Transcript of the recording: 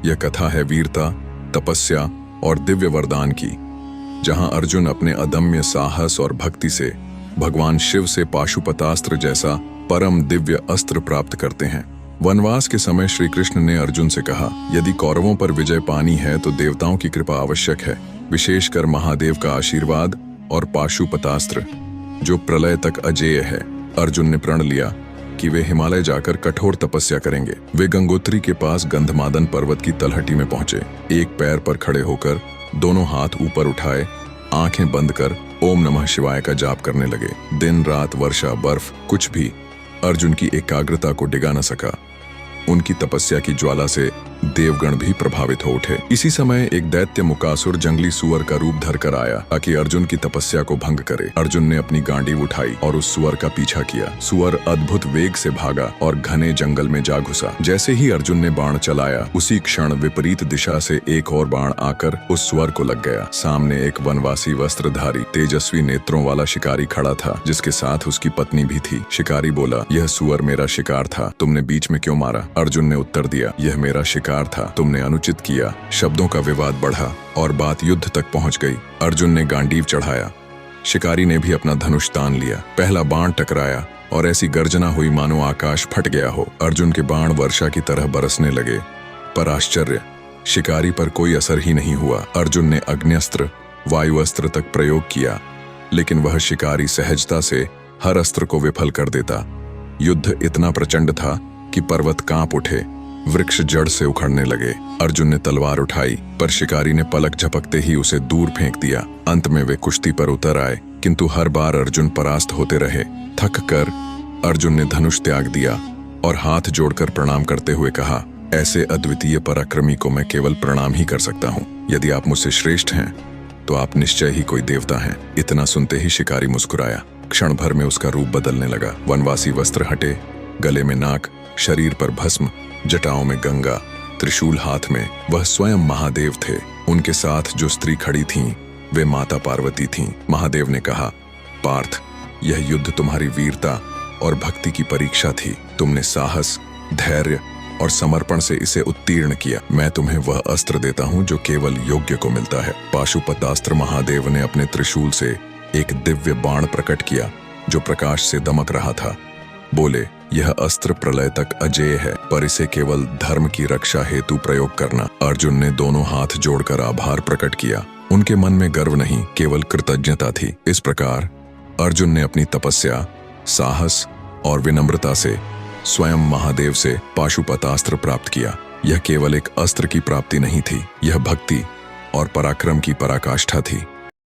यह कथा है वीरता, तपस्या और दिव्य वरदान की, जहां अर्जुन अपने अदम्य साहस और भक्ति से भगवान शिव से पाशुपतास्त्र जैसा परम दिव्य अस्त्र प्राप्त करते हैं। वनवास के समय श्री कृष्ण ने अर्जुन से कहा, यदि कौरवों पर विजय पानी है तो देवताओं की कृपा आवश्यक है, विशेषकर महादेव का आशीर्वाद और पाशुपतास्त्र जो प्रलय तक अजेय है। अर्जुन ने प्रण लिया कि वे हिमालय जाकर कठोर तपस्या करेंगे। वे गंगोत्री के पास गंधमादन पर्वत की तलहटी में पहुंचे। एक पैर पर खड़े होकर दोनों हाथ ऊपर उठाए, आंखें बंद कर ओम नमः शिवाय का जाप करने लगे। दिन रात, वर्षा, बर्फ, कुछ भी अर्जुन की एकाग्रता को डिगा न सका। उनकी तपस्या की ज्वाला से देवगण भी प्रभावित हो उठे। इसी समय एक दैत्य मुकासुर जंगली सुअर का रूप धरकर आया ताकि अर्जुन की तपस्या को भंग करे। अर्जुन ने अपनी गांडीव उठाई और उस सुअर का पीछा किया। सुअर अद्भुत वेग से भागा और घने जंगल में जा घुसा। जैसे ही अर्जुन ने बाण चलाया, उसी क्षण विपरीत दिशा से एक और बाण आकर उस सुअर को लग गया। सामने एक वनवासी वस्त्रधारी तेजस्वी नेत्रों वाला शिकारी खड़ा था, जिसके साथ उसकी पत्नी भी थी। शिकारी बोला, यह सुअर मेरा शिकार था, तुमने बीच में क्यों मारा? अर्जुन ने उत्तर दिया, यह मेरा शिकार था, तुमने अनुचित किया। शब्दों का विवाद बढ़ा और बात युद्ध तक पहुंच गई। अर्जुन ने गांडीव चढ़ाया, शिकारी ने भी अपना धनुष तान लिया। पहला बाण टकराया और ऐसी गर्जना हुई मानो आकाश फट गया हो। अर्जुन के बाण वर्षा की तरह बरसने लगे, पर आश्चर्य, शिकारी पर कोई असर ही नहीं हुआ। अर्जुन ने अग्न्यस्त्र, वायुअस्त्र तक प्रयोग किया, लेकिन वह शिकारी सहजता से हर अस्त्र को विफल कर देता। युद्ध इतना प्रचंड था कि पर्वत कांप उठे, वृक्ष जड़ से उखड़ने लगे। अर्जुन ने तलवार उठाई, पर शिकारी ने पलक झपकते ही उसे दूर फेंक दिया। अंत में वे कुश्ती पर उतर आए, किंतु हर बार अर्जुन परास्त होते रहे। थक कर अर्जुन ने धनुष त्याग दिया और हाथ जोड़कर प्रणाम करते हुए कहा, ऐसे अद्वितीय पराक्रमी को मैं केवल प्रणाम ही कर सकता हूँ। यदि आप मुझसे श्रेष्ठ हैं तो आप निश्चय ही कोई देवता हैं। इतना सुनते ही शिकारी मुस्कुराया। क्षण भर में उसका रूप बदलने लगा। वनवासी वस्त्र हटे, गले में नाग, शरीर पर भस्म, जटाओं में गंगा, त्रिशूल हाथ में। वह स्वयं महादेव थे। उनके साथ जो स्त्री खड़ी थीं, वे माता पार्वती थीं। महादेव ने कहा, पार्थ, यह युद्ध तुम्हारी वीरता और भक्ति की परीक्षा थी। तुमने साहस, धैर्य और समर्पण से इसे उत्तीर्ण किया। मैं तुम्हें वह अस्त्र देता हूं जो केवल योग्य को मिलता है। पाशुपतास्त्र। महादेव ने अपने त्रिशूल से एक दिव्य बाण प्रकट किया जो प्रकाश से दमक रहा था। बोले, यह अस्त्र प्रलय तक अजेय है, पर इसे केवल धर्म की रक्षा हेतु प्रयोग करना। अर्जुन ने दोनों हाथ जोड़कर आभार प्रकट किया। उनके मन में गर्व नहीं, केवल कृतज्ञता थी। इस प्रकार अर्जुन ने अपनी तपस्या, साहस और विनम्रता से स्वयं महादेव से पाशुपतास्त्र प्राप्त किया। यह केवल एक अस्त्र की प्राप्ति नहीं थी, यह भक्ति और पराक्रम की पराकाष्ठा थी।